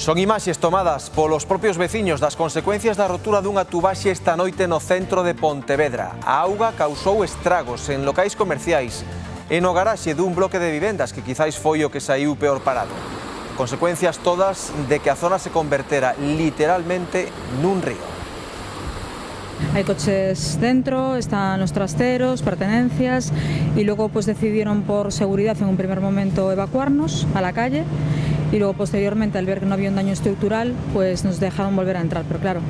Son imaxes tomadas polos propios veciños das consecuencias da rotura dunha tubaxe esta noite no centro de Pontevedra. A auga causou estragos en locais comerciais e no garaxe dun bloque de vivendas que quizáis foi o que saíu peor parado. Consecuencias todas de que a zona se convertera literalmente nun río. Hay coches dentro, están los trasteros, pertenencias y luego pues decidieron por seguridad en un primer momento evacuarnos a la calle y luego posteriormente al ver que no había un daño estructural pues nos dejaron volver a entrar, pero claro,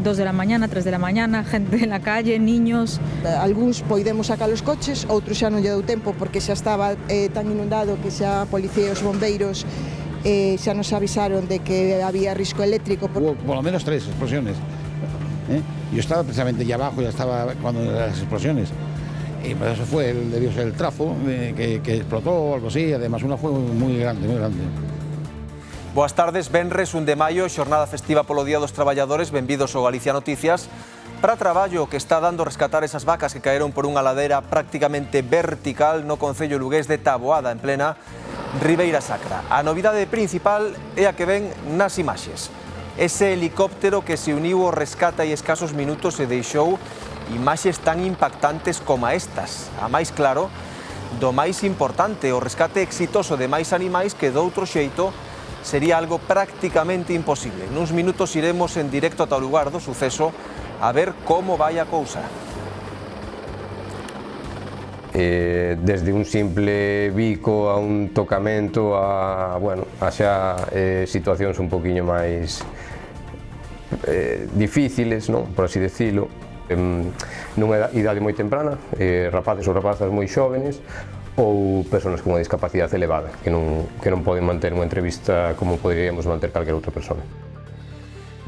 2 de la mañana, 3 de la mañana, gente en la calle, niños. Algúns poidemos sacar os coches, outros xa non lle deu tempo porque xa estaba tan inundado que xa a policía e os bombeiros xa nos avisaron de que había risco eléctrico. Hubo por lo menos 3 explosiones. Yo estaba precisamente allá abajo, ya estaba cuando las explosiones. Y pues eso fue, debió ser el trafo que explotó o algo así, además una fue muy grande, muy grande. Boas tardes, venres 1 de maio, xornada festiva polo Día dos Traballadores, benvidos ao Galicia Noticias. Para traballo que está dando rescatar esas vacas que caeron por unha ladera prácticamente vertical no concello lugués de Taboada, en plena Ribeira Sacra. A novidade principal é a que ven nas imaxes. Ese helicóptero que se uniu ao rescate hai escasos minutos e deixou imaxes tan impactantes como estas. A máis claro, do máis importante, o rescate exitoso de máis animais que doutro xeito sería algo prácticamente imposible. Nuns minutos iremos en directo ata o lugar do suceso a ver como vai a cousa. Desde un simple bico a un tocamento a, bueno, a xa situacións un poquinho máis difíciles, non? Por así decirlo, nunha idade moi temprana, rapaces ou rapazas moi xóvenes ou persoas con unha discapacidade elevada que non poden manter unha entrevista como poderíamos manter calquera outra persona.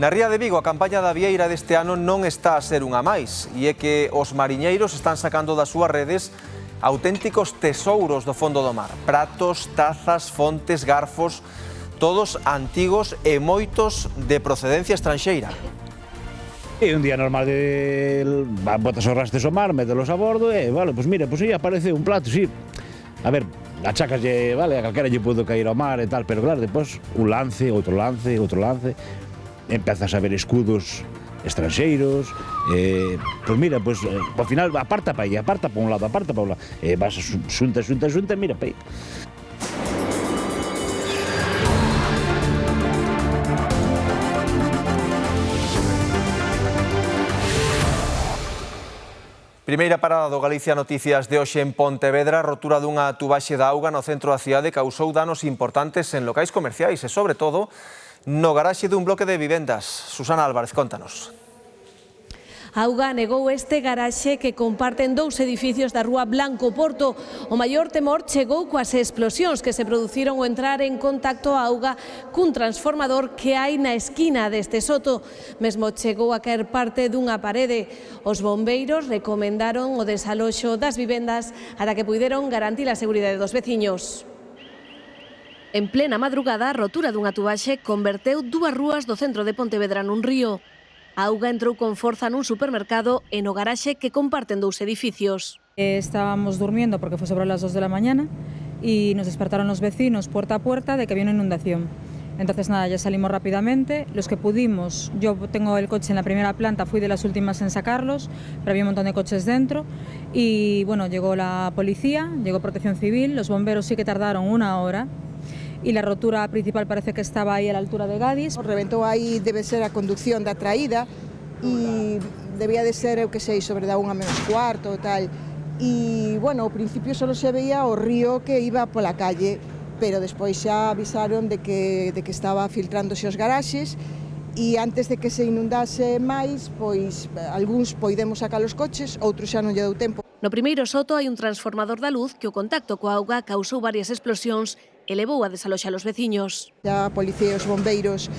Na Ría de Vigo, a campaña da vieira deste ano non está a ser unha máis e é que os mariñeiros están sacando das súas redes auténticos tesouros do fondo do mar. Pratos, tazas, fontes, garfos, todos antigos e moitos de procedencia estranxeira. E un día normal de botas os rastres ao mar, mételos a bordo e, vale, pois mira, pois aí aparece un plato, sí. A ver, achacaslle, vale, a calquera lle pudo caer ao mar e tal, pero claro, depois un lance, outro lance, empezas a ver escudos estranxeiros, pois mira, pois ao final aparta pa aí, aparta pa un lado, e vas xunta, mira pa aí. Primeira parada do Galicia Noticias de hoxe en Pontevedra, rotura dunha tubaxe de auga no centro da cidade causou danos importantes en locais comerciais e, sobre todo, no garaxe dun bloque de vivendas. Susana Álvarez, contanos. A auga negou este garaxe que comparten 2 edificios da rúa Blanco Porto. O maior temor chegou coas explosións que se produciron ao entrar en contacto a auga cun transformador que hai na esquina deste soto. Mesmo chegou a caer parte dunha parede. Os bombeiros recomendaron o desaloxo das vivendas ata que puideron garantir a seguridade dos veciños. En plena madrugada, a rotura dunha tubaxe converteu 2 rúas do centro de Pontevedra nun río. A auga entrou con forza nun supermercado e no garaxe que comparten 2 edificios. Estábamos durmiendo porque fue sobre las 2 de la mañana y nos despertaron los vecinos puerta a puerta de que había una inundación. Entonces nada, ya salimos rápidamente, los que pudimos, yo tengo el coche en la primera planta, fui de las últimas en sacarlos, pero había un montón de coches dentro y bueno, llegó la policía, llegó Protección Civil, los bomberos sí que tardaron 1 hora. Y la rotura principal parece que estaba aí a la altura de Gadis. Reventou aí, debe ser a conducción da traída e debía de ser, eu que sei, sobre da 1 menos cuarto e tal. E, bueno, ao principio só se veía o río que iba pola calle, pero despois xa avisaron de que estaba filtrándose os garaxes e antes de que se inundase máis, pois algúns poidemos sacar os coches, outros xa non lle deu tempo. No primeiro soto hai un transformador da luz que o contacto coa auga causou varias explosións e levou a desaloxar os veciños. A policía e os bombeiros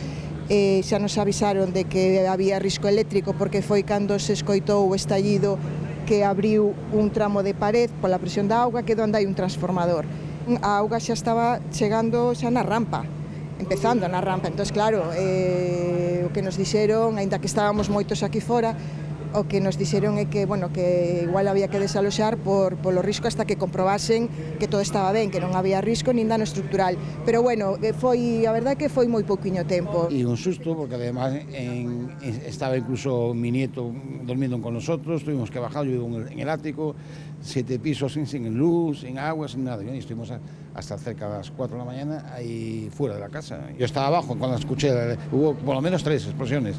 xa nos avisaron de que había risco eléctrico porque foi cando se escoitou o estallido que abriu un tramo de pared pola presión da auga que é onde hai un transformador. A auga xa estaba chegando xa na rampa, empezando na rampa, entón claro, o que nos dixeron, aínda que estábamos moitos aquí fora, o que nos dixeron é que, bueno, que igual había que desaloxar polo risco hasta que comprobasen que todo estaba ben, que non había risco nin dano estructural. Pero bueno, a verdade que foi moi pouquiño tempo. Y un susto porque además estaba incluso mi nieto durmiendo con nosotros, tuvimos que bajar, yo vivo en el ático, 7 pisos sin luz, sin agua, sin nada. Y estuvimos hasta cerca de las 4 de la mañana ahí fuera de la casa. Yo estaba abajo cuando escuché, hubo por lo menos 3 explosiones.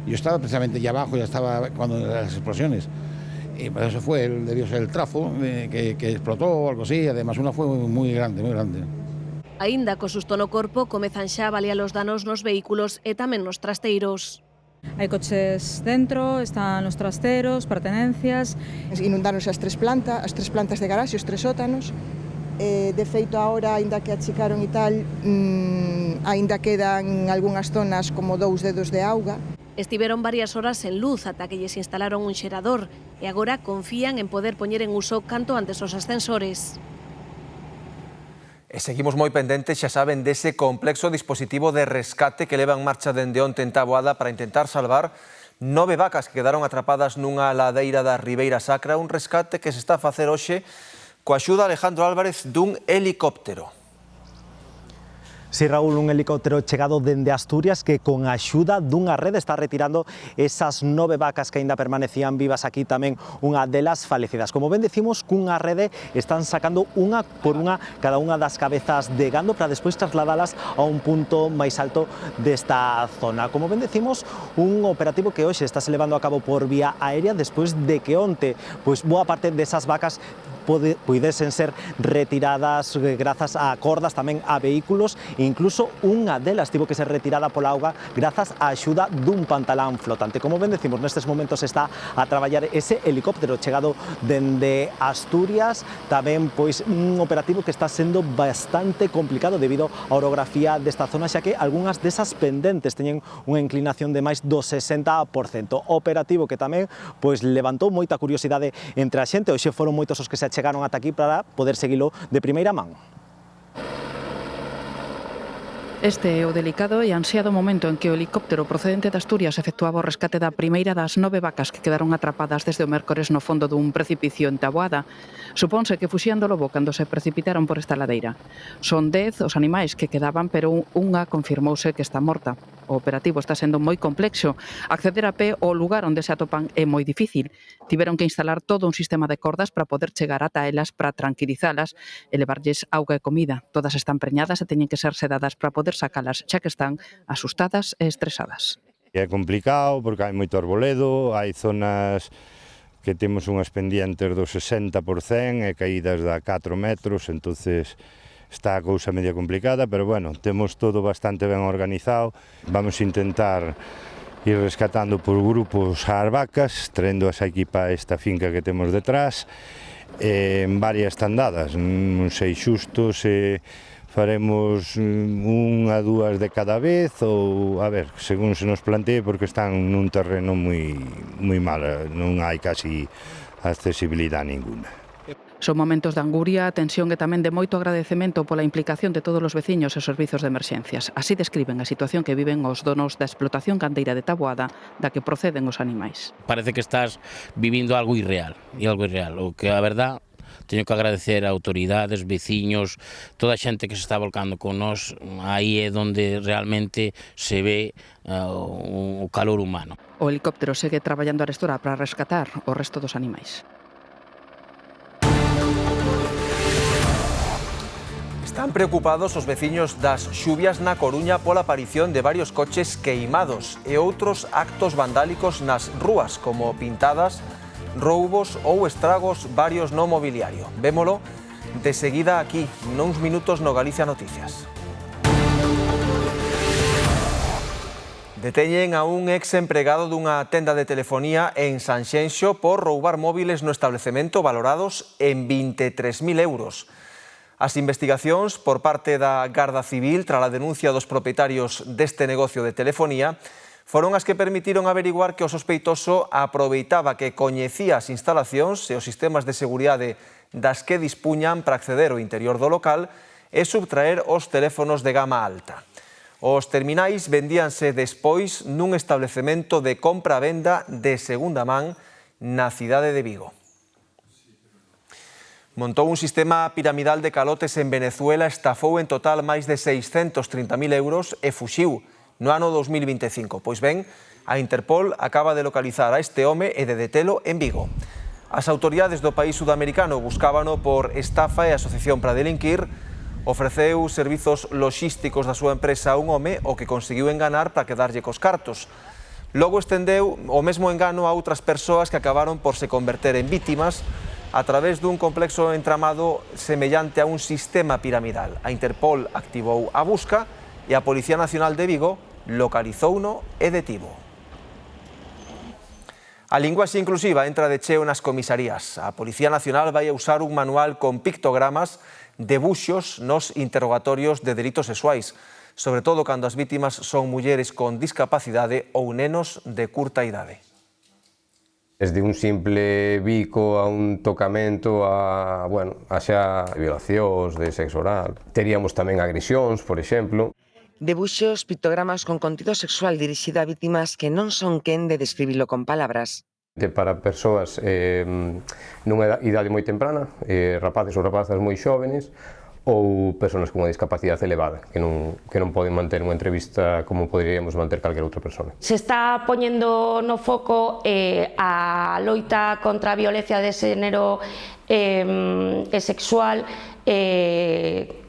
Yo estaba precisamente ya abajo, ya estaba cuando las explosiones. Y pues eso fue, debió ser el trafo que explotó o algo así, además una fue muy grande, muy grande. Aínda co susto no corpo, comezan xa a avaliar os danos nos vehículos e tamén nos trasteiros. Hai coches dentro, están os trasteros, pertenencias. Inundáronse as tres plantas de garaxe, os 3 sótanos. De feito, agora, aínda que achicaron e tal, aínda quedan algunhas zonas como 2 dedos de auga. Estiveron varias horas en luz ata que lles instalaron un xerador e agora confían en poder poñer en uso canto antes os ascensores. E seguimos moi pendentes, xa saben, dese complexo dispositivo de rescate que leva en marcha dende onte en Taboada para intentar salvar 9 vacas que quedaron atrapadas nunha ladeira da Ribeira Sacra, un rescate que se está a facer hoxe coa axuda Alejandro Álvarez dun helicóptero. Si, Raúl, un helicóptero chegado dende Asturias que con a axuda dunha rede está retirando esas 9 vacas que aínda permanecían vivas aquí, tamén unha delas falecidas. Como ben decimos, cunha rede están sacando unha por unha cada unha das cabezas de gando para despois trasladalas a un punto máis alto desta zona. Como ben decimos, un operativo que hoxe está se levando a cabo por vía aérea despois de que onte boa parte desas vacas puidesen ser retiradas grazas a cordas, tamén a vehículos, e incluso unha delas tivo que ser retirada pola auga grazas á axuda dun pantalán flotante. Como ben decimos, nestes momentos está a traballar ese helicóptero chegado dende Asturias, tamén pois un operativo que está sendo bastante complicado debido á orografía desta zona, xa que algunhas desas pendentes teñen unha inclinación de máis do 60%. Operativo que tamén pois levantou moita curiosidade entre a xente. Hoxe foron moitos os que se chegaron ata aquí para poder seguilo de primeira man. Este é o delicado e ansiado momento en que o helicóptero procedente de Asturias efectuaba o rescate da primeira das 9 vacas que quedaron atrapadas desde o mércores no fondo dun precipicio en Taboada. Supónse que fuxían do lobo cando se precipitaron por esta ladeira. Son 10 os animais que quedaban, pero unha confirmouse que está morta. O operativo está sendo moi complexo. Acceder a pé ao lugar onde se atopan é moi difícil. Tiveron que instalar todo un sistema de cordas para poder chegar ata elas para tranquilizalas e levarlles auga e comida. Todas están preñadas e teñen que ser sedadas para poder sacalas, xa que están asustadas e estresadas. É complicado porque hai moito arboledo, hai zonas que temos unhas pendientes do 60% e caídas de 4 metros, entonces está a cousa media complicada, pero bueno, temos todo bastante ben organizado. Vamos a intentar ir rescatando por grupos as vacas, traendo esa equipa a esta finca que temos detrás, en varias tandadas, non sei xusto se faremos 1 a 2 de cada vez ou, a ver, según se nos plantee, porque están nun terreno moi malo, non hai casi accesibilidade ninguna. Son momentos de anguria, tensión e tamén de moito agradecemento pola implicación de todos os veciños e servizos de emerxencias. Así describen a situación que viven os donos da explotación gandeira de Taboada, da que proceden os animais. Parece que estás vivindo algo irreal, o que a verdad teño que agradecer a autoridades, veciños, toda a xente que se está volcando con nós. Aí é onde realmente se ve o calor humano. O helicóptero segue traballando arestora para rescatar o resto dos animais. Están preocupados os veciños das Xubias na Coruña pola aparición de varios coches queimados e outros actos vandálicos nas rúas, como pintadas, roubos ou estragos varios no mobiliario. Vémolo de seguida aquí, nuns minutos no Galicia Noticias. Deteñen a un ex empregado dunha tenda de telefonía en Sanxenxo por roubar móviles no establecemento valorados en 23.000 euros. As investigacións por parte da Garda Civil tras a denuncia dos propietarios deste negocio de telefonía foron as que permitiron averiguar que o sospeitoso aproveitaba que coñecía as instalacións e os sistemas de seguridade das que dispuñan para acceder ao interior do local e subtraer os teléfonos de gama alta. Os terminais vendíanse despois nun establecemento de compra-venda de segunda man na cidade de Vigo. Montou un sistema piramidal de calotes en Venezuela, estafou en total máis de 630.000 euros e fuxiu no ano 2025. Pois ben, a Interpol acaba de localizar a este home e de detelo en Vigo. As autoridades do país sudamericano buscábano por estafa e asociación para delinquir. Ofreceu servizos loxísticos da súa empresa a un home o que conseguiu enganar para quedarlle cos cartos. Logo estendeu o mesmo engano a outras persoas que acabaron por se converter en vítimas a través dun complexo entramado semellante a un sistema piramidal. A Interpol activou a busca e a Policía Nacional de Vigo localizouno e detivo. A linguaxe inclusiva entra de cheo nas comisarías. A Policía Nacional vai usar un manual con pictogramas, debuxos nos interrogatorios de delitos sexuais, sobre todo cando as vítimas son mulleres con discapacidade ou nenos de curta idade. Desde un simple bico a un tocamento a xa violacións de sexo oral. Teríamos tamén agresións, por exemplo. Debuxos, pictogramas con contido sexual dirixido a vítimas que non son quen de describilo con palabras. Para persoas nunha idade moi temprana, rapaces ou rapazas moi xóvenes, ou persoas con unha discapacidade elevada, que non poden manter unha entrevista como poderíamos manter calquera outra persona. Se está poñendo no foco a loita contra a violencia de xénero e sexual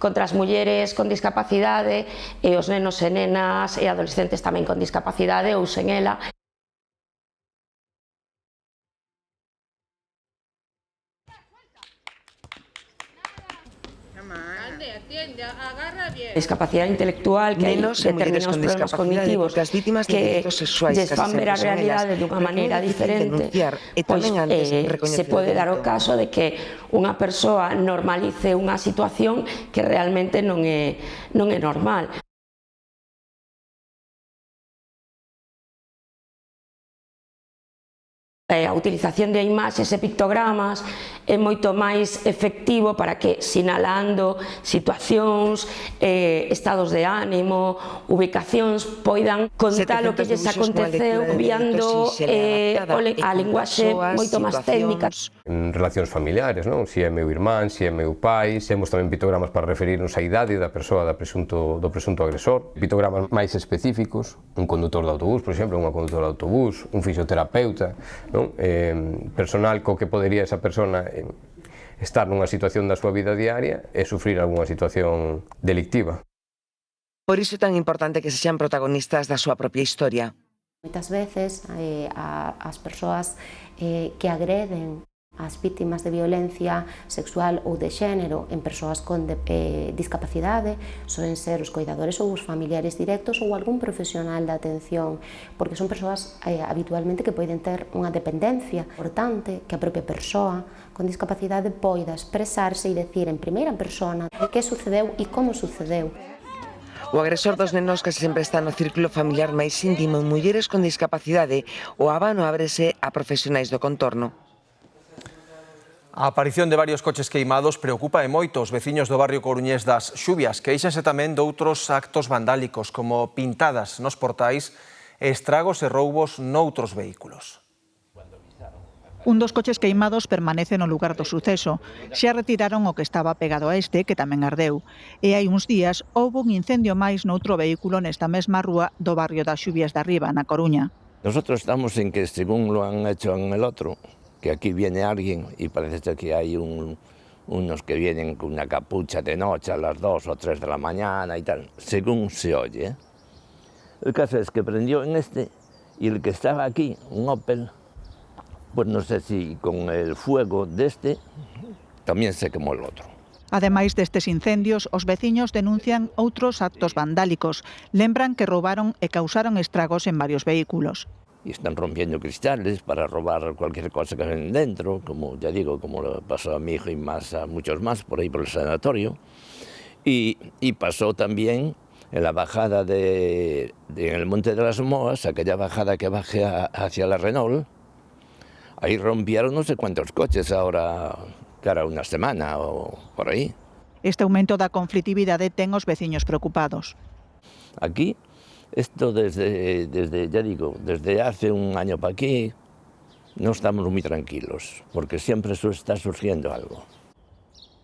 contra as mulleres con discapacidade e os nenos e nenas e adolescentes tamén con discapacidade ou sen ela. Discapacidade intelectual, que hai determinados problemas cognitivos que lles fan ver a realidade dunha maneira diferente, pois se pode dar o caso de que unha persoa normalice unha situación que realmente non é normal. A utilización de imaxes e pictogramas é moito máis efectivo para que, sinalando situacións, estados de ánimo, ubicacións, poidan contar o que lles aconteceu viando a linguaxe moito máis técnica. En relacións familiares, non? Si é meu irmán, si é meu pai, temos tamén pictogramas para referirnos á idade da persoa do presunto agresor, pictogramas máis específicos, un condutor de autobús, por exemplo, unha condutora de autobús, un fisioterapeuta, non? Personal co que podería esa persona estar nunha situación da súa vida diaria e sufrir algunha situación delictiva. Por iso é tan importante que sexan protagonistas da súa propia historia. Moitas veces as persoas que agreden as vítimas de violencia sexual ou de xénero en persoas con discapacidade soen ser os coidadores ou os familiares directos ou algún profesional da atención, porque son persoas habitualmente que poden ter unha dependencia. Importante que a propia persoa con discapacidade poida expresarse e decir en primeira persona que sucedeu e como sucedeu. O agresor dos nenos case sempre está no círculo familiar máis íntimo en mulleres con discapacidade. O abano ábrese a profesionais do contorno. A aparición de varios coches queimados preocupa e moito os veciños do barrio coruñés das Xubias, que queixanse tamén doutros actos vandálicos, como pintadas nos portais e estragos e roubos noutros vehículos. Un dos coches queimados permanece no lugar do suceso. Xa retiraron o que estaba pegado a este, que tamén ardeu. E hai uns días houbo un incendio máis noutro vehículo nesta mesma rúa do barrio das Xubias de Arriba, na Coruña. Nosotros estamos en que según lo han hecho en el otro, que aquí viene alguien y parece que hay unos que vienen con una capucha de noche a las 2 o 3 de la mañana y tal, según se oye. El caso es que prendió en este y el que estaba aquí, un Opel, pues no sé si con el fuego de este también se quemó el otro. Ademais destes incendios, os veciños denuncian outros actos vandálicos. Lembran que roubaron e causaron estragos en varios vehículos. Y están rompiendo cristales para robar cualquier cosa que ven dentro, como ya digo, como le pasó a mi hijo y más a muchos más por ahí por el sanatorio. Y pasó también en la bajada en el Monte de las Moas, aquella bajada que baje hacia la Renault. Ahí rompieron no sé cuántos coches ahora, que era una semana o por aí. Este aumento da conflitividade ten os veciños preocupados. Aquí, esto desde, ya digo, desde hace un año para aquí, no estamos muy tranquilos, porque siempre está surgiendo algo.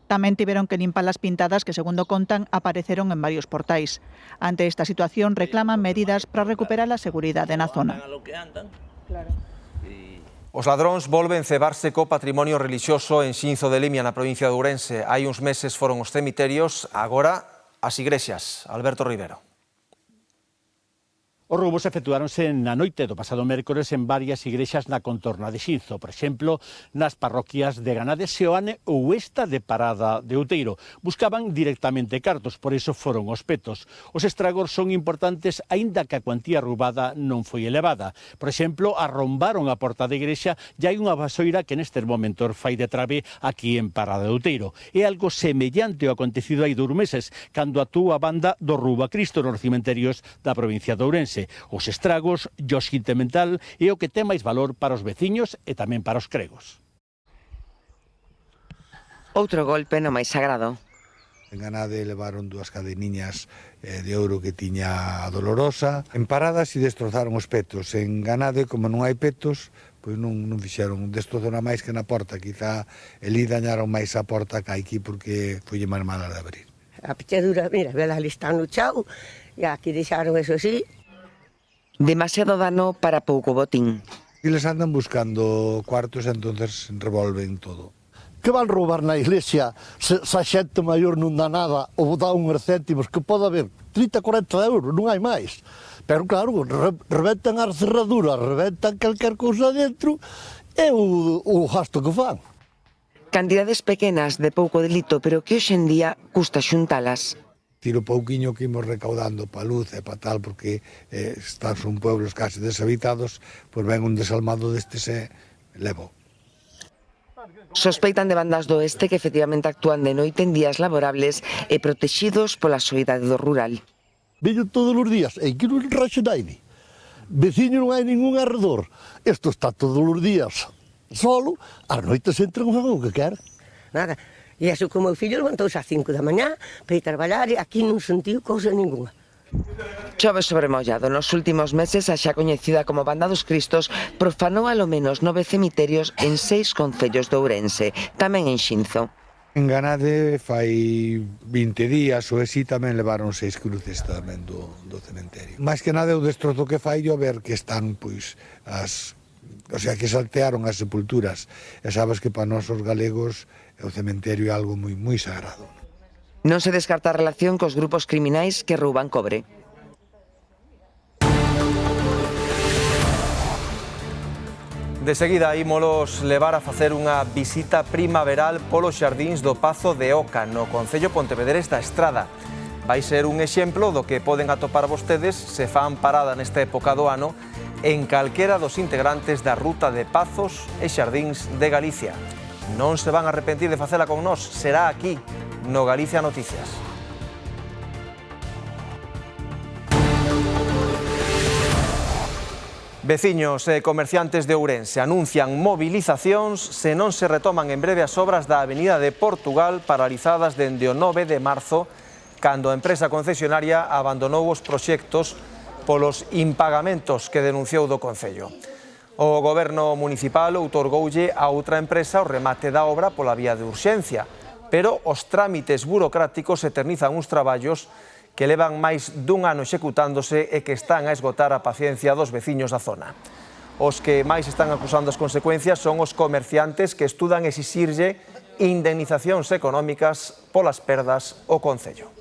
Tamén tiveron que limpar las pintadas que, segundo contan, apareceron en varios portais. Ante esta situación, reclaman medidas para recuperar a seguridade na zona. Os ladróns volven cebarse co patrimonio relixioso en Xinzo de Limia, na provincia de Ourense. Hai uns meses foron os cemiterios, agora as igrexas. Alberto Rivero. Os roubos efectuáronse na noite do pasado mércores en varias igrexas na contorna de Xinzo, por exemplo, nas parroquias de Ganade, Seoane ou esta de Parada de Outeiro. Buscaban directamente cartos, por iso foron os petos. Os estragos son importantes, aínda que a cuantía roubada non foi elevada. Por exemplo, arrombaron a porta da igrexa e hai unha vasoira que nestes momentos fai de trave aquí en Parada de Outeiro. É algo semellante ao acontecido hai 2 meses, cando actuou a banda do Roubo a Cristo nos cementerios da provincia de Ourense. Os estragos e o sentimental é o que ten máis valor para os veciños e tamén para os cregos. Outro golpe no máis sagrado. En Ganade levaron 2 cadeniñas de ouro que tiña a Dolorosa. En Parada si destrozaron os petos. En Ganade, como non hai petos, pois non fixeron destrozona máis que na porta. Quizá elí dañaron máis a porta que aquí porque foi máis mala de abrir. A pechadura, mira, velas ali están no chao, e aquí deixaron eso así. Demasiado dano para pouco botín. E les andan buscando cuartos, entonces revolven todo. Que van roubar na iglesia se a xente maior non dá nada ou dá uns céntimos, que pode haber 30, 40 euros, non hai máis. Pero claro, rebentan as cerraduras, rebentan calquer cousa dentro e o gasto que fan. Cantidades pequenas de pouco delito, pero que hoxe en día custa xuntalas. Tiro pouquiño que imos recaudando pa luz e pa tal, porque son pueblos case deshabitados, pois ven un desalmado destes e levo. Sospeitan de bandas do oeste que efectivamente actúan de noite en días laborables e protegidos pola soidade do rural. Veño todos os días, e que non raxe naide. Veciño non hai ningún arredor. Isto está todos os días solo, as noites entran o que quer. Nada. E eso como o meu fillo levantouse ás 5 da mañá para ir traballar e aquí non sentiu cousa ninguna. Chove sobre mollado. Nos últimos meses a xa coñecida como Banda dos Cristos profanou alo menos 9 cemiterios en 6 concellos de Ourense, tamén en Xinzo. En Ganade fai 20 días ou así tamén levaron 6 cruces tamén do cementerio. Mais que nada o destrozo que fai yo ver que están pois que saltearon as sepulturas. E sabes que para nós os galegos o cementerio é algo moi sagrado. Non se descarta a relación cos grupos criminais que rouban cobre. De seguida ímolos levar a facer unha visita primaveral polos xardíns do Pazo de Oca, no concello pontevedrés da Estrada. Vai ser un exemplo do que poden atopar vostedes se fan parada nesta época do ano en calquera dos integrantes da Ruta de Pazos e Xardíns de Galicia. Non se van a arrepentir de facela con nós, será aquí, no Galicia Noticias. Veciños e comerciantes de Ourense anuncian movilizacións se non se retoman en breve as obras da Avenida de Portugal paralizadas dende o 9 de marzo, cando a empresa concesionaria abandonou os proxectos polos impagamentos que denunciou do Concello. O Goberno municipal outorgoulle a outra empresa o remate da obra pola vía de urxencia, pero os trámites burocráticos eternizan uns traballos que levan máis dun ano executándose e que están a esgotar a paciencia dos veciños da zona. Os que máis están acusando as consecuencias son os comerciantes que estudan exixirlle indemnizacións económicas polas perdas ao Concello.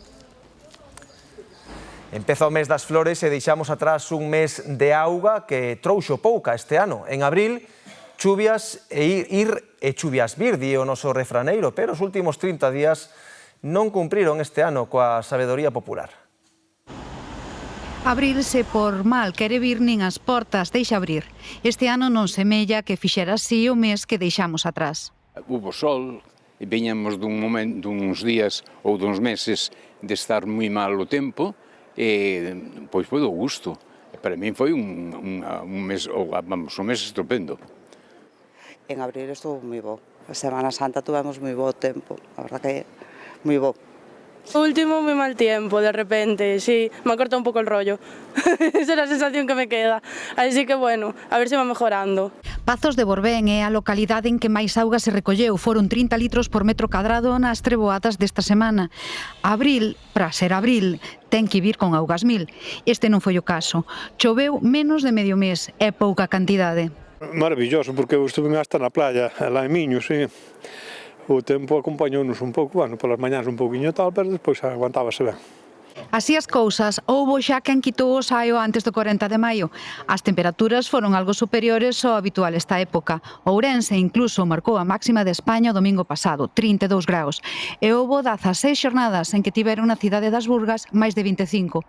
Empeza o mes das flores e deixamos atrás un mes de auga que trouxo pouca este ano. En abril, chuvias e chuvias vir, di o noso refraneiro, pero os últimos 30 días non cumpriron este ano coa sabedoría popular. Abrirse por mal quere vir nin as portas deixa abrir. Este ano non semella que fixera así o mes que deixamos atrás. Hubo sol, e veñamos duns días ou duns meses de estar moi mal o tempo, e pois foi do gusto. Para min foi un mes estupendo. En abril estuvo moi bo. A Semana Santa tuvemos moi bo tempo, a verdad que moi bo. Último, muy mal tiempo, de repente, sí, me ha cortado un poco el rollo. Esa es la sensación que me queda. Así que bueno, a ver se va mejorando. Pazos de Borbén é a localidade en que máis auga se recolleu. Foron 30 litros por metro cadrado nas treboadas desta semana. Abril, para ser abril, ten que vir con augas 1000. Este non foi o caso. Choveu menos de medio mes, é pouca cantidade. Maravilloso, porque eu estuve hasta na playa, lá en Miños, sí. O tempo acompañounos un pouco, bueno, polas mañás un pouquiño tal, pero despois aguantábase ben. Así as cousas, houbo xa quen quitou o saio antes do 40 de maio. As temperaturas foron algo superiores ao habitual esta época. Ourense incluso marcou a máxima de España o domingo pasado, 32 graus. E houbo 16 xornadas en que tiveron na cidade das Burgas máis de 25.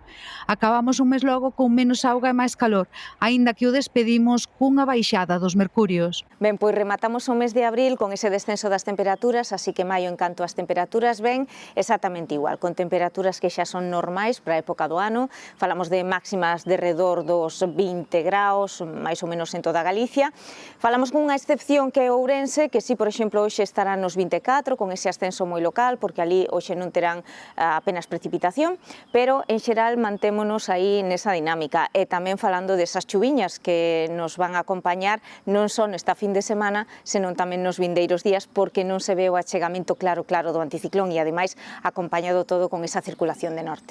Acabamos un mes logo con menos auga e máis calor, aínda que o despedimos cunha baixada dos mercurios. Ben, pois rematamos o mes de abril con ese descenso das temperaturas, así que maio en canto ás temperaturas ven exactamente igual, con temperaturas que xa son normais para a época do ano. Falamos de máximas de redor dos 20 graus, máis ou menos en toda Galicia. Falamos con unha excepción que é Ourense, que si, por exemplo, hoxe estará nos 24, con ese ascenso moi local, porque ali hoxe non terán apenas precipitación, pero en xeral mantémonos aí nesa dinámica. E tamén falando desas chuviñas que nos van a acompañar non só nesta fin de semana, senón tamén nos vindeiros días, porque non se ve o achegamento claro do anticiclón e, ademais, acompañado todo con esa circulación de norte.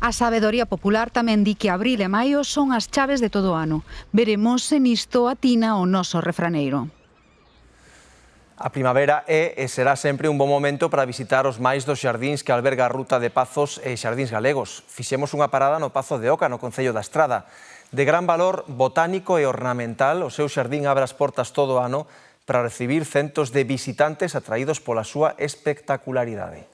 A sabedoría popular tamén di que abril e maio son as chaves de todo o ano. Veremos se nisto atina o noso refraneiro. A primavera é e será sempre un bon momento para visitar os máis dos xardíns que alberga a Ruta de Pazos e Xardíns Galegos. Fixemos unha parada no Pazo de Oca, no concello da Estrada. De gran valor botánico e ornamental, o seu xardín abre as portas todo o ano para recibir centos de visitantes atraídos pola súa espectacularidade.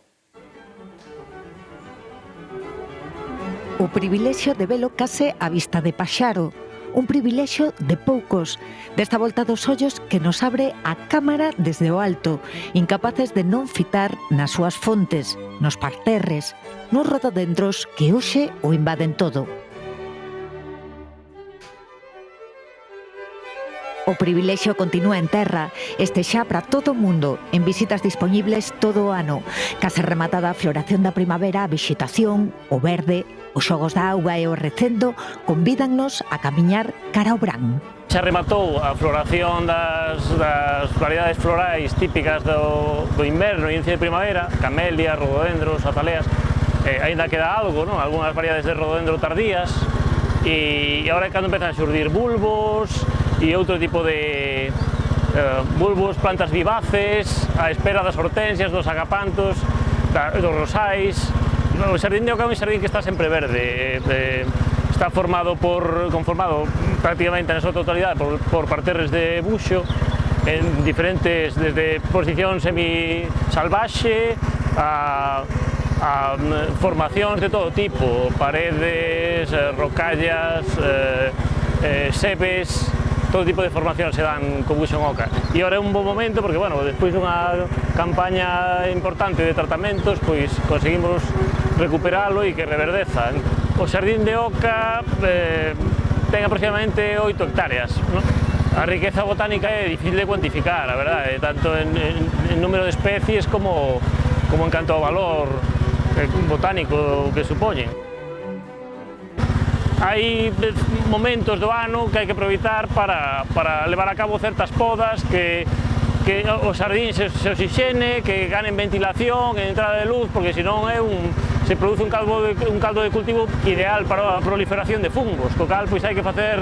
O privilexio de velo case a vista de paxaro, un privilexio de poucos, desta volta dos ollos que nos abre a cámara desde o alto, incapaces de non fitar nas súas fontes, nos parterres, nos rododendros que hoxe o invaden todo. O privilexio continúa en terra, este xa para todo o mundo, en visitas dispoñibles todo o ano. Case rematada a floración da primavera, a vexetación, o verde, os xogos da auga e o recendo convídannos a camiñar cara ao verán. Xa rematou a floración das variedades florais típicas do inverno e inicio de primavera, camelias, rododendros, azaleas, aínda queda algo, non? Algunhas variedades de rododendro tardías, e agora é cando empezan a xurdir bulbos e outro tipo de bulbos, plantas vivaces, a espera das hortensias, dos agapantos, dos rosais. O xardín de Oca é un xardín que está sempre verde, está conformado prácticamente na súa totalidade por parterres de buxo, en diferentes, desde posición semi-salvaxe a formacións de todo tipo, paredes, rocallas, sebes, todo tipo de formacións se dan co buxo en Oca. E agora é un bon momento porque, bueno, despois dunha campaña importante de tratamentos, pois conseguimos recuperalo e que reverdeza. O xardín de Oca ten aproximadamente 8 hectáreas, non? A riqueza botánica é difícil de cuantificar, a verdade, tanto en número de especies como en canto ao valor botánico que supoñen. Hai momentos do ano que hai que aproveitar para levar a cabo certas podas, que o xardín se oxixene, que ganen ventilación e entrada de luz, porque senón se produce un caldo de cultivo ideal para a proliferación de fungos, co cal pois hai que facer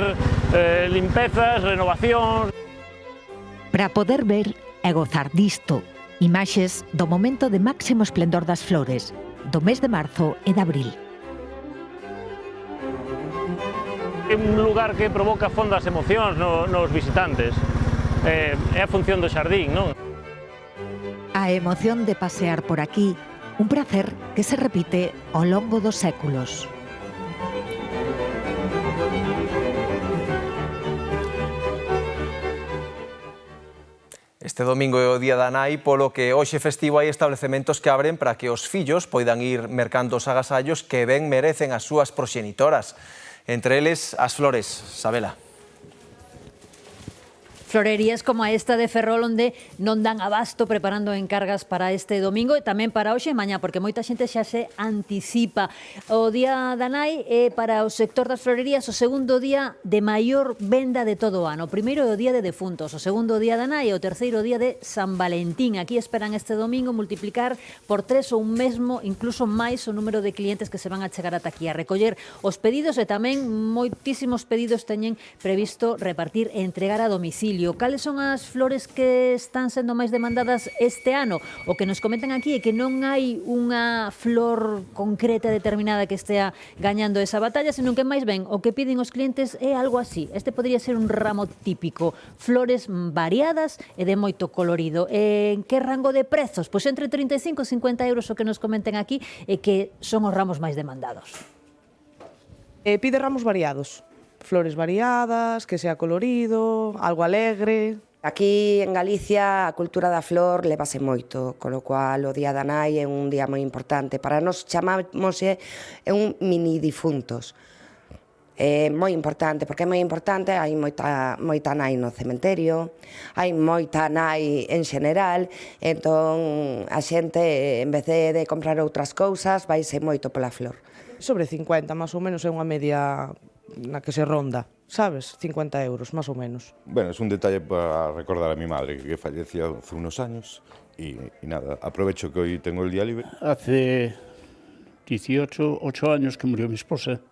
limpezas, renovacións. Para poder ver e gozar disto, imaxes do momento de máximo esplendor das flores, do mes de marzo e de abril. É un lugar que provoca fondas emocións nos visitantes. É a función do xardín, non? A emoción de pasear por aquí, un prazer que se repite ao longo dos séculos. Este domingo é o Día da Nai, polo que hoxe festivo hai establecementos que abren para que os fillos poidan ir mercando os agasallos que ben merecen as súas proxenitoras. Entre eles, as flores. Sabela. Florerías como esta de Ferrol onde non dan abasto preparando encargas para este domingo e tamén para hoxe e mañá, porque moita xente xa se anticipa. O Día da Nai é para o sector das florerías o segundo día de maior venda de todo o ano. O primeiro é o Día de Defuntos, o segundo Día da Nai e o terceiro Día de San Valentín. Aquí esperan este domingo multiplicar por 3 ou mesmo incluso máis o número de clientes que se van a chegar ata aquí a recoller os pedidos e tamén moitísimos pedidos teñen previsto repartir e entregar a domicilio. Cales son as flores que están sendo máis demandadas este ano? O que nos comentan aquí é que non hai unha flor concreta determinada que estea gañando esa batalla, senón que máis ben o que piden os clientes é algo así. Este podría ser un ramo típico, flores variadas e de moito colorido. En que rango de prezos? Pois entre 35 e 50 euros o que nos comenten aquí e que son os ramos máis demandados. Pide ramos variados. Flores variadas, que sea colorido, algo alegre. Aquí en Galicia a cultura da flor levase moito, con lo cual o Día da Nai é un día moi importante. Para nós chamámoslle un mini difuntos. É moi importante, porque é moi importante, hai moita nai no cementerio, hai moita nai en xeral, entón a xente, en vez de comprar outras cousas, vaise moito pola flor. Sobre 50, máis ou menos, é unha media na que se ronda, sabes? 50 euros, máis ou menos. Bueno, es un detalle para recordar a mi madre, que falleció hace unos años, y nada, aprovecho que hoy tengo el día libre. Hace 8 años que murió mi esposa,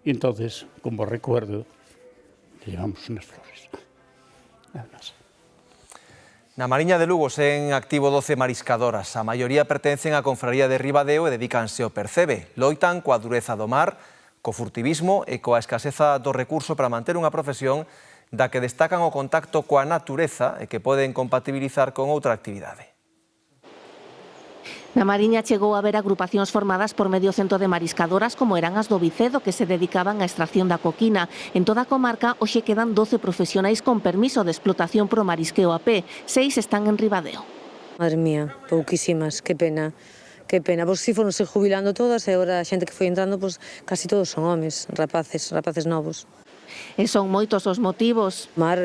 y entonces, como recuerdo, le llevamos unas flores. Nada más. Na Mariña de Lugo sen activo 12 mariscadoras. A maioría pertencen á confraría de Ribadeo e dedícanse ao percebe. Loitan coa dureza do mar, co furtivismo e coa escaseza do recurso para manter unha profesión da que destacan o contacto coa natureza e que poden compatibilizar con outra actividade. Na Mariña chegou a haber agrupacións formadas por medio cento de mariscadoras como eran as do Vicedo, que se dedicaban á extracción da coquina. En toda a comarca hoxe quedan 12 profesionais con permiso de explotación pro marisqueo a pé. 6 están en Ribadeo. Madre mía, pouquísimas, que pena. Que pena, pois si foronse jubilando todas e agora a xente que foi entrando, pois casi todos son homes, rapaces novos. E son moitos os motivos. Mar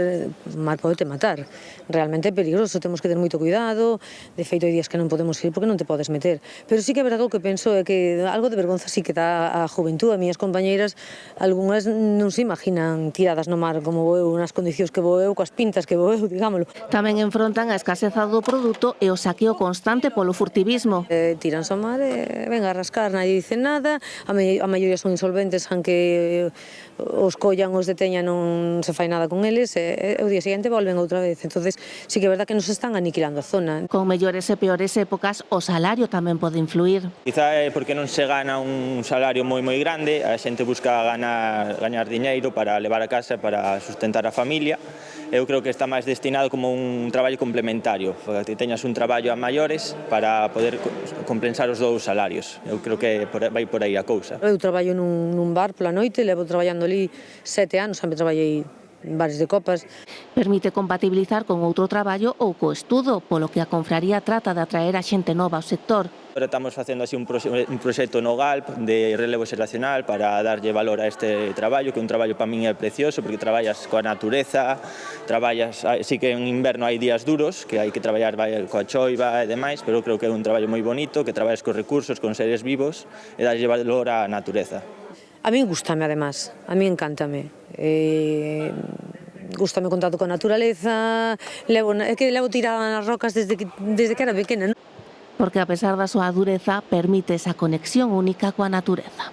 pode te matar, realmente é peligroso, temos que ter moito cuidado, de feito hai días que non podemos ir porque non te podes meter. Pero sí que é verdade o que penso é que algo de vergonza sí que dá a juventud, a miñas compañeiras, algunhas non se imaginan tiradas no mar como vou eu, nas condicións que vou eu, coas pintas que vou eu, digámoslo. Tamén enfrontan a escaseza do produto e o saqueo constante polo furtivismo. Tiranse ao mar e venga a rascar, nadie dice nada, a maioría son insolventes, aunque os collan, os deteñan, non se fai nada con eles e o día seguinte volven outra vez. Entonces, sí que é verdade que nos están aniquilando a zona. Con mellores e peores épocas, o salario tamén pode influir. Quizá é porque non se gana un salario moi grande, a xente busca gañar diñeiro para levar a casa, para sustentar a familia. Eu creo que está máis destinado como un traballo complementario, que teñas un traballo a maiores para poder compensar os dous salarios. Eu creo que vai por aí a cousa. Eu traballo nun bar pola noite, levo traballando ali 7 anos, sempre traballei en bares de copas. Permite compatibilizar con outro traballo ou co estudo, polo que a confraría trata de atraer a xente nova ao sector. Ahora estamos facendo así un proxecto no GALP de relevo xeracional para darlle valor a este traballo, que un traballo para min é precioso, porque traballas coa natureza, traballas, sí que en inverno hai días duros, que hai que traballar coa choiva e demais, pero creo que é un traballo moi bonito, que traballas cos recursos, con seres vivos, e darlle valor á natureza. A mí gústame, además, a mí encántame. Gústame o contacto con a naturaleza, é que levo tirada nas rocas desde que era pequena. Porque a pesar da súa dureza, permite esa conexión única coa natureza.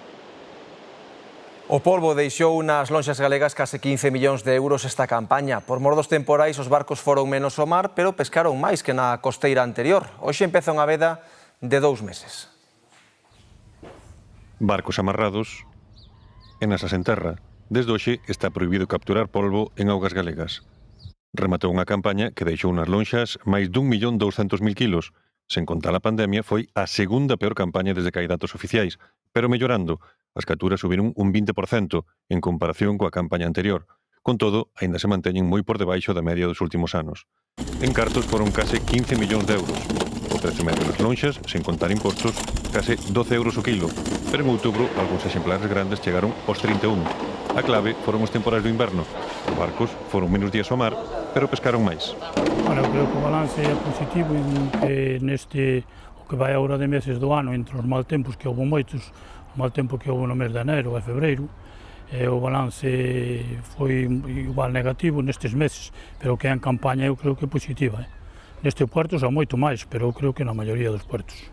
O polvo deixou nas lonxas galegas case 15 millóns de euros esta campaña. Por mor dos temporais, os barcos foron menos ao mar, pero pescaron máis que na costeira anterior. Hoxe empeza unha veda de 2 meses. Barcos amarrados e nasas en terra. Desde hoxe está prohibido capturar polvo en augas galegas. Rematou unha campaña que deixou nas lonxas máis dun 1.200.000 kilos. Sen contar a pandemia, foi a segunda peor campaña desde que hai datos oficiais, pero mellorando. As capturas subiron un 20% en comparación coa campaña anterior. Con todo, aínda se manteñen moi por debaixo da media dos últimos anos. En cartos foron case 15 millóns de euros. O prezo medio das lonxas, sen contar impostos, case 12 euros o kilo. Pero en outubro, algúns exemplares grandes chegaron aos 31. A clave foron os temporais do inverno. Os barcos foron menos días ao mar, pero pescaron máis. Bueno, eu creo que o balance é positivo que neste o que vai agora de meses do ano, entre os mal tempos que houve moitos, o mal tempo que houve no mes de enero e febreiro, o balance foi igual negativo nestes meses, pero que en campaña eu creo que é positiva. Neste puerto xa moito máis, pero eu creo que na maioría dos puertos.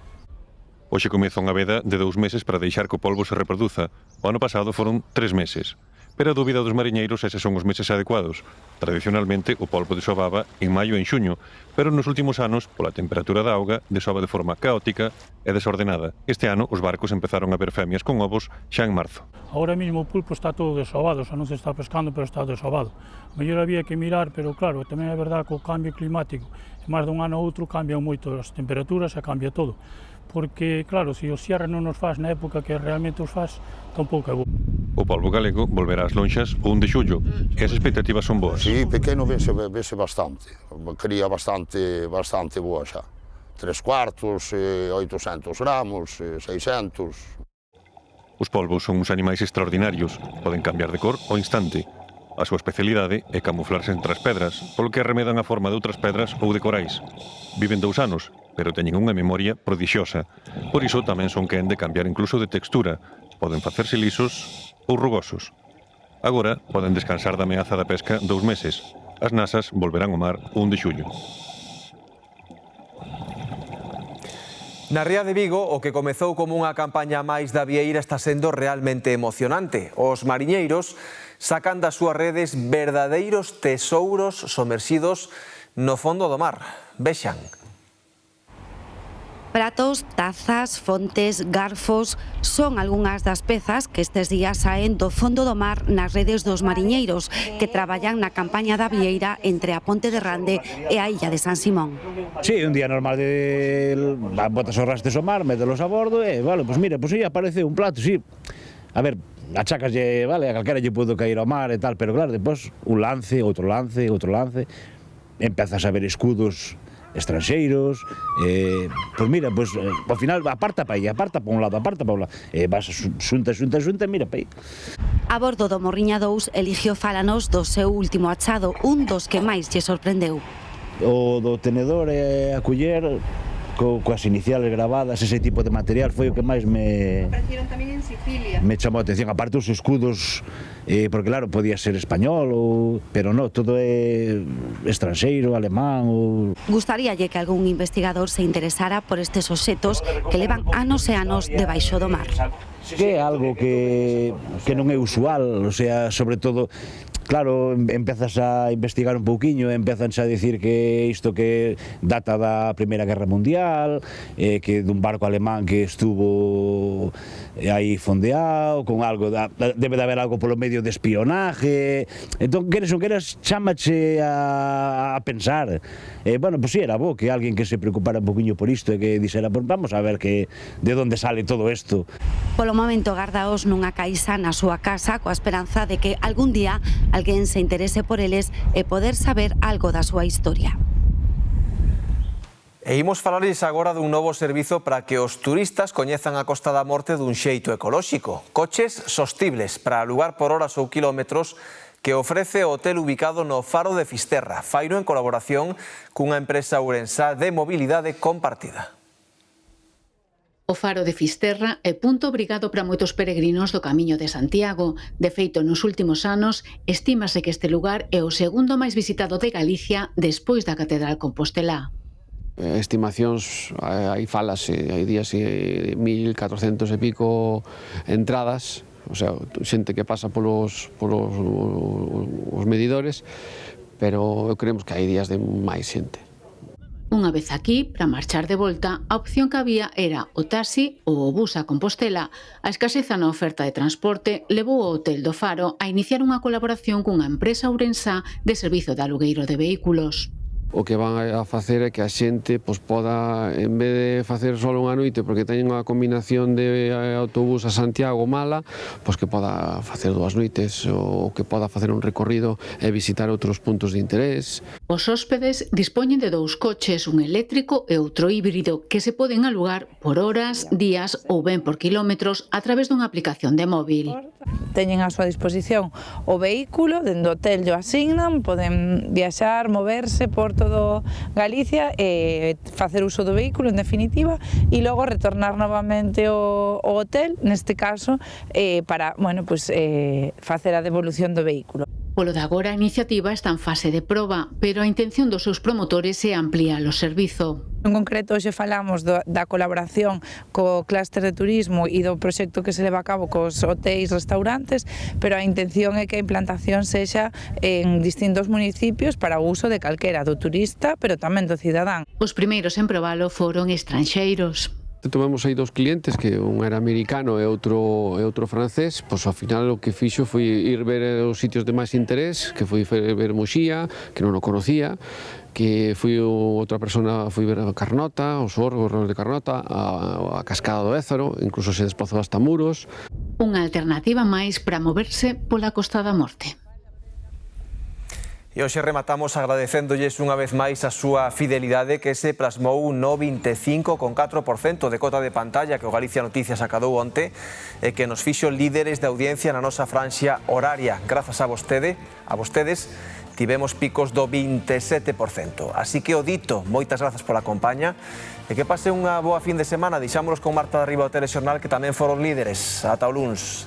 Hoxe comeza unha veda de 2 meses para deixar que o polvo se reproduza. O ano pasado foron 3 meses. Pero a dúbida dos mariñeiros eses son os meses adecuados. Tradicionalmente, o polvo desovaba en maio e en xuño, pero nos últimos anos, pola temperatura da auga, desova de forma caótica e desordenada. Este ano, os barcos empezaron a ver femias con ovos xa en marzo. Agora mesmo o pulpo está todo desovado, xa non se está pescando, pero está desovado. Mellor había que mirar, pero claro, tamén é verdade que o cambio climático, máis dun ano a outro, cambian moito as temperaturas e cambia todo. Porque, claro, se o cierre non nos faz na época que realmente os faz, tampouco é bo. O polvo galego volverá ás lonxas o 1 de xullo, e as expectativas son boas. Sí, pequeno vese bastante, cría bastante boa xa. 3 cuartos, 800 gramos, 600. Os polvos son uns animais extraordinarios, poden cambiar de cor ao instante. A súa especialidade é camuflarse entre as pedras, polo que arremedan a forma de outras pedras ou de corais. Viven 2 anos, pero teñen unha memoria prodixiosa. Por iso tamén son quen de cambiar incluso de textura. Poden facerse lisos ou rugosos. Agora poden descansar da ameaza da pesca 2 meses. As nasas volverán ao mar 1 de xullo. Na Ría de Vigo, o que comezou como unha campaña máis da vieira está sendo realmente emocionante. Os mariñeiros sacan das súas redes verdadeiros tesouros somerxidos no fondo do mar. Vexan. Pratos, tazas, fontes, garfos son algunhas das pezas que estes días saen do fondo do mar nas redes dos mariñeiros que traballan na campaña da vieira entre a Ponte de Rande e a illa de San Simón. Sí, un día normal de botas os rastes ao mar, mételos a bordo e, vale, pois mira, pois aí aparece un plato, sí. A ver, achacaslle, vale, a calquera lle pudo caer ao mar e tal, pero claro, depois un lance, outro lance, empezas a ver escudos estranxeiros, pois mira, pois ao final aparta pa aí, aparta pa un lado, e vas xunta, mira pa aí. A bordo do Morriña 2, Eligio fálanos do seu último achado, un dos que máis lle sorprendeu. O do tenedor e a culler, coas iniciales gravadas, ese tipo de material foi o que máis me chamou a atención, aparte os escudos, porque claro, podía ser español, pero non, todo é estranxeiro, alemán. Gustaríalle que algún investigador se interesara por estes obxetos que levan anos e anos debaixo do mar. Que é algo que non é usual, o sea, sobre todo, claro, empezas a investigar un pouquiño, empezanse a dicir que isto que data da Primeira Guerra Mundial, que dun barco alemán que estuvo aí fondeado, con algo, debe de haber algo polo medio de espionaje, entón, queres ou queres, chámache a pensar. Bueno, pois si era bo que alguén que se preocupara un pouquiño por isto e que dixera, pois vamos a ver que de onde sale todo isto. Polo momento, gardaos nunha caixa na súa casa coa esperanza de que algún día alguén se interese por eles e poder saber algo da súa historia. E imos falarles agora dun novo servizo para que os turistas coñezan a Costa da Morte dun xeito ecolóxico. Coches sostibles para alugar por horas ou kilómetros que ofrece o hotel ubicado no Faro de Fisterra. Faino en colaboración cunha empresa ourensá de mobilidade compartida. O Faro de Fisterra é punto obrigado para moitos peregrinos do Camiño de Santiago. De feito, nos últimos anos, estímase que este lugar é o segundo máis visitado de Galicia despois da Catedral Compostelá. Estimacións, aí falase, hai días 1.400 e pico entradas, o sea, xente que pasa polos medidores, pero creemos que hai días de máis xente. Unha vez aquí, para marchar de volta, a opción que había era o taxi ou o bus a Compostela. A escaseza na oferta de transporte levou o Hotel do Faro a iniciar unha colaboración cunha empresa ourensá de servizo de alugueiro de vehículos. O que van a facer é que a xente poda, en vez de facer só unha noite porque teñen unha combinación de autobús a Santiago mala, pois que poda facer 2 noites ou que poda facer un recorrido e visitar outros puntos de interés. O Os hóspedes dispoñen de 2 coches, un eléctrico e outro híbrido, que se poden alugar por horas, días ou ben por quilómetros a través dunha aplicación de móvil. Teñen a súa disposición o vehículo, dende o hotel llo asignan, poden viaxar, moverse por todo Galicia e facer uso do vehículo, en definitiva, e logo retornar novamente ao hotel, neste caso, para facer a devolución do vehículo. Polo de agora, a iniciativa está en fase de proba, pero a intención dos seus promotores é ampliar o servizo. En concreto, hoxe falamos da colaboración co clúster de turismo e do proxecto que se leva a cabo cos hotéis, restaurantes, pero a intención é que a implantación sexa en distintos municipios para o uso de calquera, do turista, pero tamén do cidadán. Os primeiros en probalo foron estranxeiros. Tivemos aí 2 clientes, que un era americano e outro francés, pois ao final o que fixo foi ir ver os sitios de máis interés, que foi ver Muxía, que non o conocía, que outra persona foi ver a Carnota, os orgos de Carnota, a Cascada do Ézaro, incluso se desplazou hasta Muros. Unha alternativa máis para moverse pola Costa da Morte. E hoxe rematamos agradecéndolles unha vez máis a súa fidelidade que se plasmou no 25,4% de cota de pantalla que o Galicia Noticias acadou onte e que nos fixo líderes de audiencia na nosa franxa horaria. Grazas a vostedes tivemos picos do 27%. Así que o dito, moitas grazas pola compaña e que pase unha boa fin de semana. Deixámonos con Marta de Arriba o Telexornal, que tamén foron líderes. Ata o luns.